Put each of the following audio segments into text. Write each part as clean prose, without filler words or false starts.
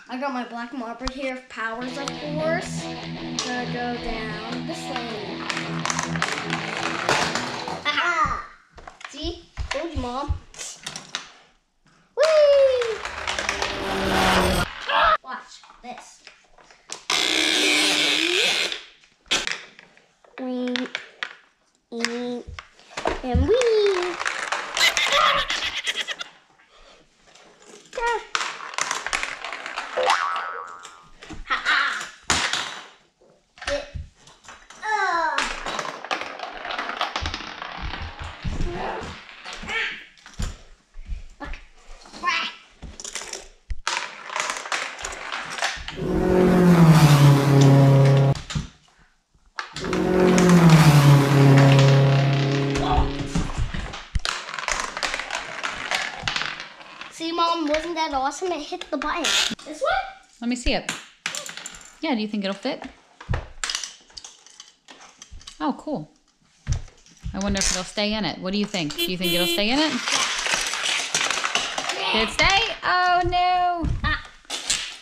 I got my black marble here. Powers, of course. Gonna go down this lane. Aha! See? Told you, Mom. Whee! Watch this. Wink, eat, and wee. See, Mom, wasn't that awesome? It hit the button. This one? Let me see it. Yeah, do you think it'll fit? Oh, cool. I wonder if it'll stay in it. What do you think? Do you think it'll stay in it? Did it stay? Oh, no.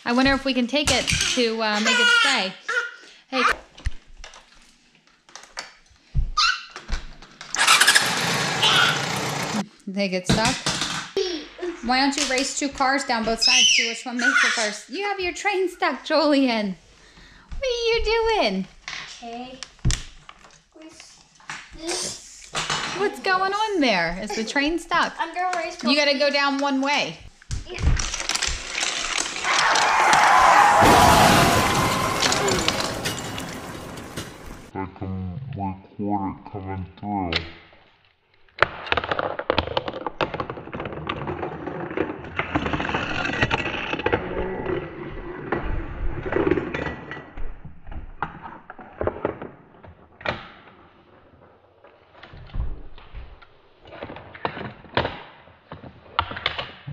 I wonder if we can take it to make it stay. Hey. They get stuck? Why don't you race 2 cars down both sides, see which one makes it first? You have your train stuck, Julian. What are you doing? Okay. What's going on there? Is the train stuck? I'm gonna race. You gotta go down one way. Yeah. I can record it coming through.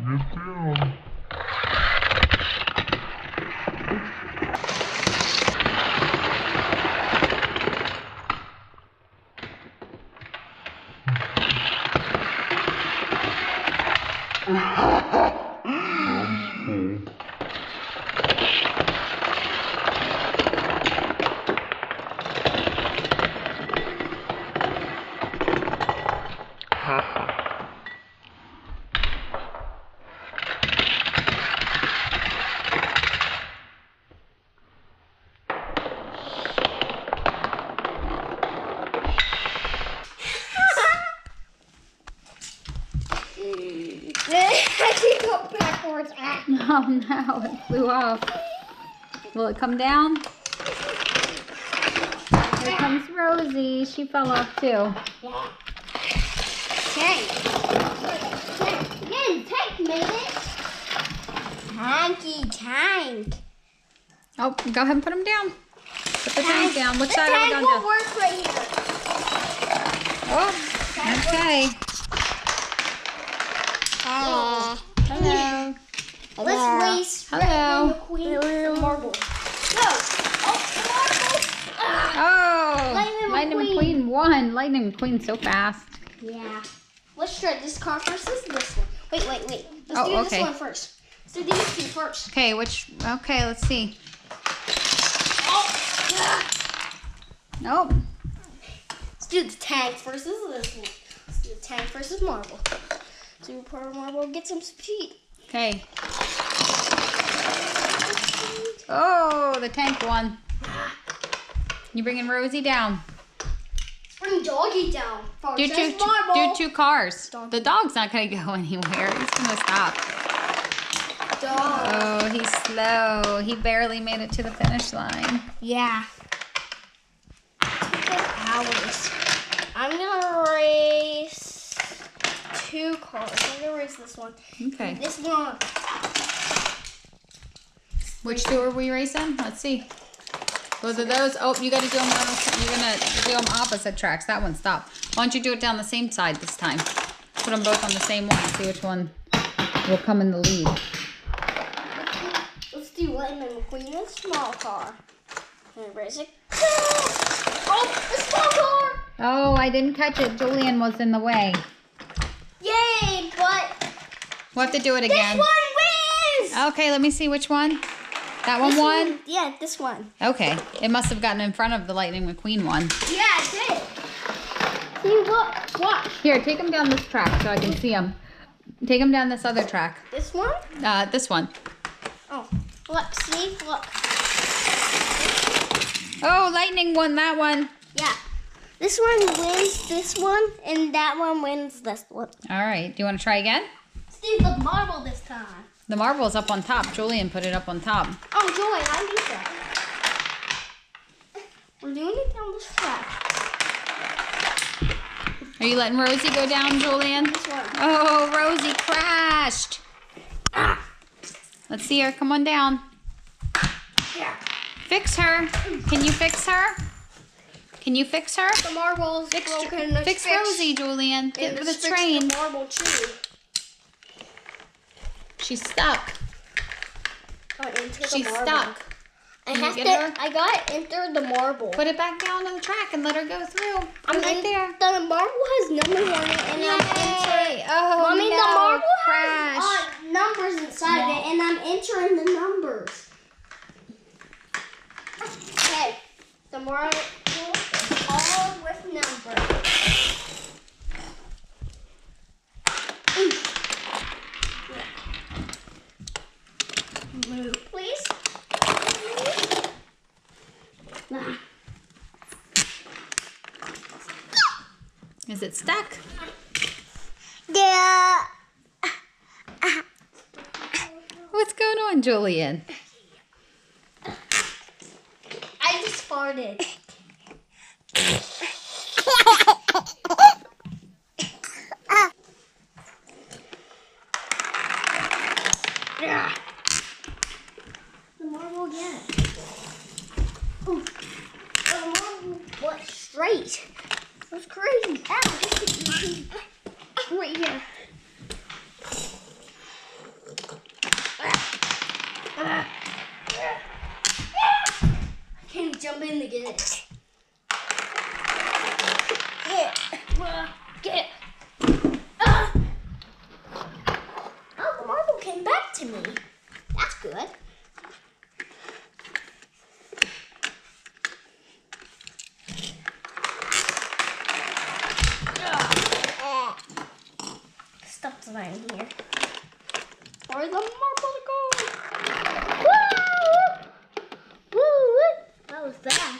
Get down. I can go backwards. Oh no, it flew off. Will it come down? Here comes Rosie. She fell off too. Yeah. Tank. Again, Tank made it. Tanky tank. Oh, go ahead and put him down. Put the tank down. Which side are we going to? to? Work right here. Oh, okay. Hello. Let's race Hello. Lightning McQueen marble. Go! Oh, the marble! Oh, Lightning McQueen won. Lightning McQueen's so fast. Yeah. Let's try this car versus this one. Wait. Let's do okay. this one first. Let's do these 2 first. Okay, okay, let's see. Oh! Nope. Let's do the tank versus this one. Let's do the tank versus marble. Super marble, get some speed. Okay. Oh, the tank won. You bringing Rosie down? Bring Doggy down. Do 2 cars. The dog's not going to go anywhere. He's going to stop. Dog. Oh, he's slow. He barely made it to the finish line. Yeah. Hours. I'm going to race 2 cars. I'm going to race this one. Okay. This one. Which 2 are we racing? Let's see. Both of those. Oh, you got to do them. You're gonna do them opposite tracks. That one stopped. Why don't you do it down the same side this time? Put them both on the same one. See which one will come in the lead. Let's do Lightning McQueen in a small car. And race it. Oh, the small car! Oh, I didn't catch it. Julian was in the way. Yay! But we'll have to do it again. this one wins. Okay, let me see which one. That one won? Yeah, this one. Okay. It must have gotten in front of the Lightning McQueen one. Yeah, it did. See, look, watch. Here, take him down this track so I can see him. Take him down this other track. This one? This one. Oh, look, see, look. Oh, Lightning won that one. Yeah. This one wins this one, and that one wins this one. All right. Do you want to try again? Let's do the marble this time. The marble's up on top. Julian put it up on top. Oh, Joy, I need that. We're doing it down this track. Are you letting Rosie go down, Julian? This one. Oh, Rosie crashed. Let's see her. Come on down. Yeah. Fix her. Can you fix her? Can you fix her? The marble's broken. Fix Rosie, Julian. Get with the fix train. The marble too. She's stuck. She's stuck. I Can you have get to. her? I gotta enter the marble. Put it back down on the track and let her go through. I'm right there. The marble has numbers on it, and I'm entering. Yay! Oh, Mommy, no. the marble Crash. has numbers inside of it, and I'm entering the numbers. Okay, the marble is all with numbers. Move, please. Is it stuck? Yeah. What's going on, Julian? I just farted. Yeah. The marble again. Ooh. The marble went straight. It was crazy. Ow. Right here. I can't jump in to get it. Get it. Oh, the marble came back to me. That's good. Stuff's right in here. Where's the marble go? Woo! Woo! That was bad.